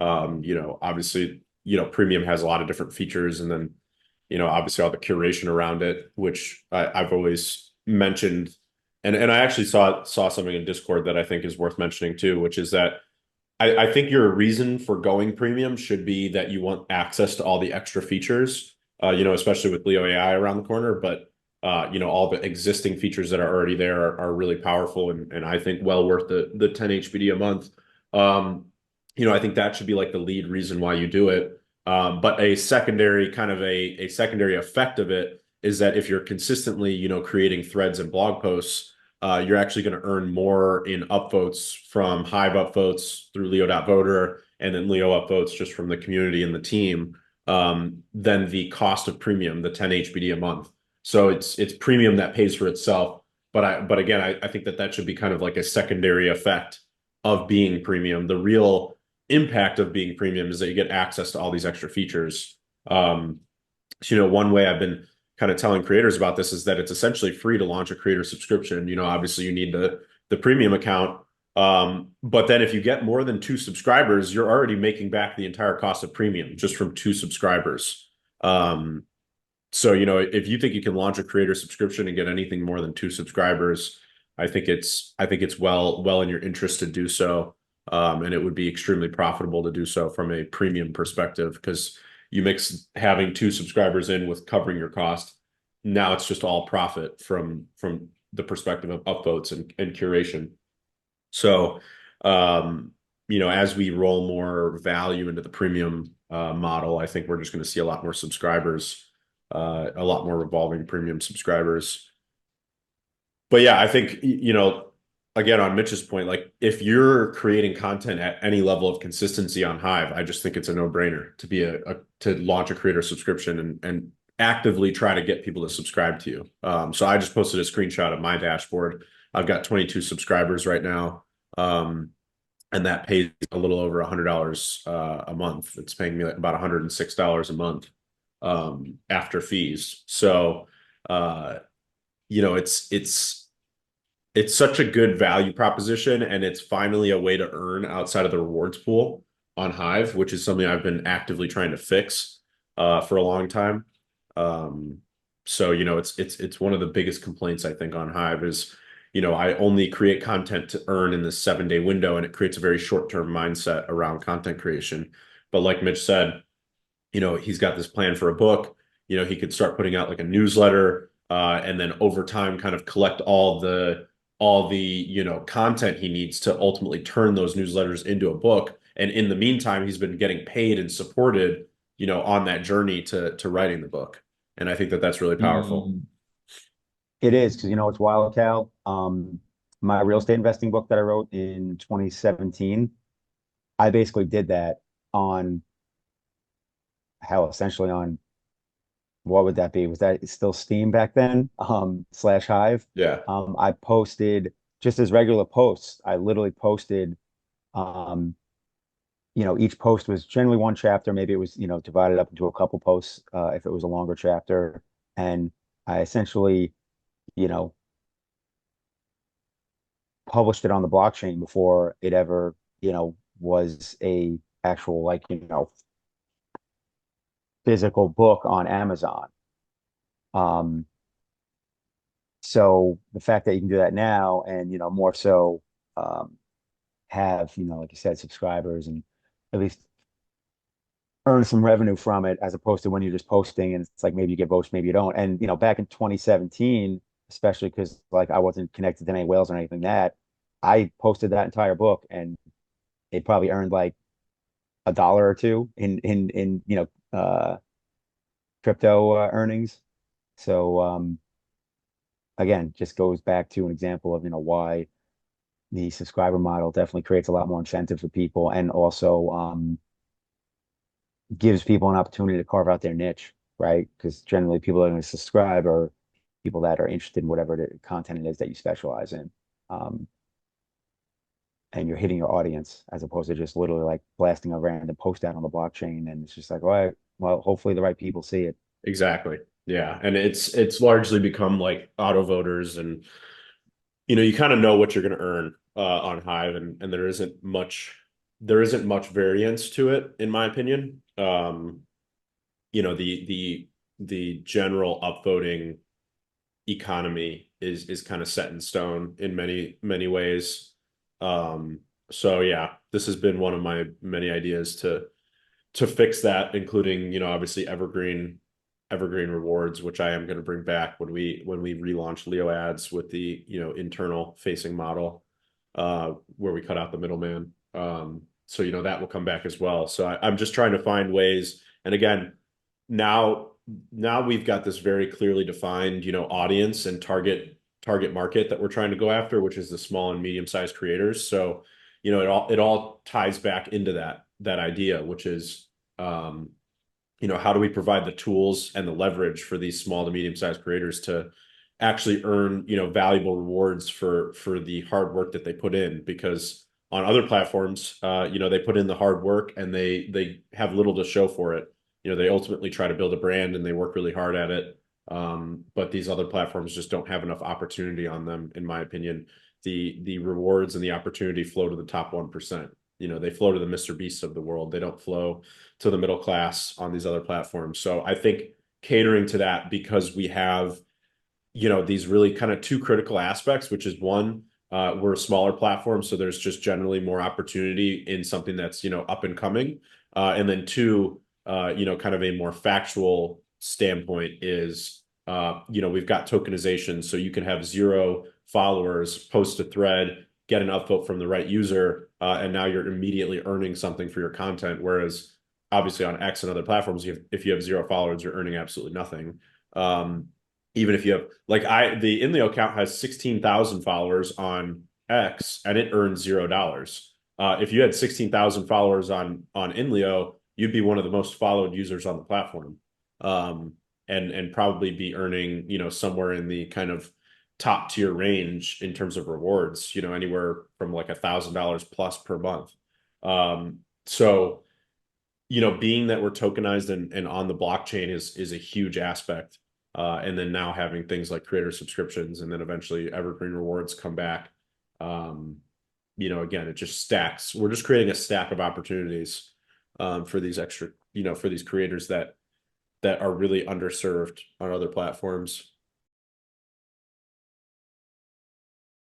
Obviously, premium has a lot of different features, and then, obviously all the curation around it, which I've always mentioned. And I actually saw something in Discord that I think is worth mentioning too, which is that I think your reason for going premium should be that you want access to all the extra features, especially with Leo AI around the corner. But all the existing features that are already there are really powerful, and I think well worth the 10 HBD a month. Um, I think that should be like the lead reason why you do it. But a secondary kind of a secondary effect of it is that if you're consistently, creating threads and blog posts, you're actually going to earn more in upvotes from Hive upvotes through Leo.voter and then Leo upvotes just from the community and the team, than the cost of premium, the 10 HBD a month. So it's premium that pays for itself. But again, I think that should be kind of like a secondary effect of being premium. The real impact of being premium is that you get access to all these extra features. So, one way I've been kind of telling creators about this is that it's essentially free to launch a creator subscription. Obviously you need the premium account. But then if you get more than 2 subscribers, you're already making back the entire cost of premium just from 2 subscribers. So, if you think you can launch a creator subscription and get anything more than 2 subscribers, I think it's well in your interest to do so. And it would be extremely profitable to do so from a premium perspective, because you mix having 2 subscribers in with covering your cost. Now it's just all profit from the perspective of upvotes and curation. So, as we roll more value into the premium model, I think we're just going to see a lot more subscribers, a lot more revolving premium subscribers. But yeah, I think, again, on Mitch's point, like if you're creating content at any level of consistency on Hive, I just think it's a no-brainer to be to launch a creator subscription and actively try to get people to subscribe to you. So I just posted a screenshot of my dashboard. I've got 22 subscribers right now. And that pays a little over $100 a month. It's paying me like about $106 a month after fees. So, it's such a good value proposition, and it's finally a way to earn outside of the rewards pool on Hive, which is something I've been actively trying to fix for a long time. Um, so it's one of the biggest complaints I think on Hive is, I only create content to earn in this 7-day window, and it creates a very short-term mindset around content creation. But like Mitch said, he's got this plan for a book. He could start putting out like a newsletter, and then over time kind of collect all the content he needs to ultimately turn those newsletters into a book. And in the meantime, he's been getting paid and supported, on that journey to writing the book. And I think that that's really powerful. Mm, it is because it's wild, Cal. My real estate investing book that I wrote in 2017, I basically did that on hell, essentially on what would that be? Was that still Steam back then? Slash Hive. Yeah. I posted just as regular posts. I literally posted, um, each post was generally one chapter. Maybe it was, divided up into a couple posts, if it was a longer chapter. And I essentially, you know, published it on the blockchain before it ever, was a actual like, physical book on Amazon. Um, So the fact that you can do that now and, more so have, like you said, subscribers and at least earn some revenue from it as opposed to when you're just posting and it's like maybe you get votes, maybe you don't. And, back in 2017, especially because like I wasn't connected to any whales or anything that I posted that entire book and it probably earned like a dollar or two in crypto earnings. So again, just goes back to an example of, why the subscriber model definitely creates a lot more incentive for people and also gives people an opportunity to carve out their niche, right? Because generally people that are going to subscribe are people that are interested in whatever the content it is that you specialize in. Um, and you're hitting your audience as opposed to just literally like blasting a random post out on the blockchain. And it's just like, all right, well, hopefully the right people see it. Exactly. Yeah. And it's largely become like auto voters, and you kind of know what you're going to earn on Hive, and there isn't much. there isn't much variance to it, in my opinion. You know, the general upvoting economy is kind of set in stone in many ways. Um, so yeah, this has been one of my many ideas to fix that, including, you know, obviously evergreen rewards, which I am going to bring back when we relaunch Leo ads with the, you know, internal facing model, where we cut out the middleman. So, you know, that will come back as well. So I'm just trying to find ways. And again, now now we've got this very clearly defined, you know, audience and target market that we're trying to go after, which is the small and medium sized creators. So, you know, it all ties back into that idea, which is, um, you know, how do we provide the tools and the leverage for these small to medium sized creators to actually earn, you know, valuable rewards for the hard work that they put in? Because on other platforms, you know, they put in the hard work and they have little to show for it. You know, they ultimately try to build a brand and they work really hard at it. But these other platforms just don't have enough opportunity on them, in my opinion. The rewards and the opportunity flow to the top 1%. You know, they flow to the Mr. Beasts of the world. They don't flow to the middle class on these other platforms. So I think catering to that, because we have, you know, these really kind of two critical aspects, which is one, we're a smaller platform, so there's just generally more opportunity in something that's, you know, up and coming. And then two, you know, kind of a more factual standpoint is, you know, we've got tokenization, so you can have 0 followers, post a thread, get an upvote from the right user, and now you're immediately earning something for your content. Whereas obviously on X and other platforms, if you have 0 followers, you're earning absolutely nothing. Even if you have, like, the Inleo account has 16,000 followers on X and it earns $0. If you had 16,000 followers on Inleo, you'd be one of the most followed users on the platform. Um, and probably be earning, you know, somewhere in the kind of top tier range in terms of rewards, you know, anywhere from like $1,000 plus per month. So, you know, being that we're tokenized and on the blockchain is a huge aspect. And then now having things like creator subscriptions and then eventually evergreen rewards come back. Um, you know, again, it just stacks. We're just creating a stack of opportunities, for these extra, you know, for these creators that are really underserved on other platforms.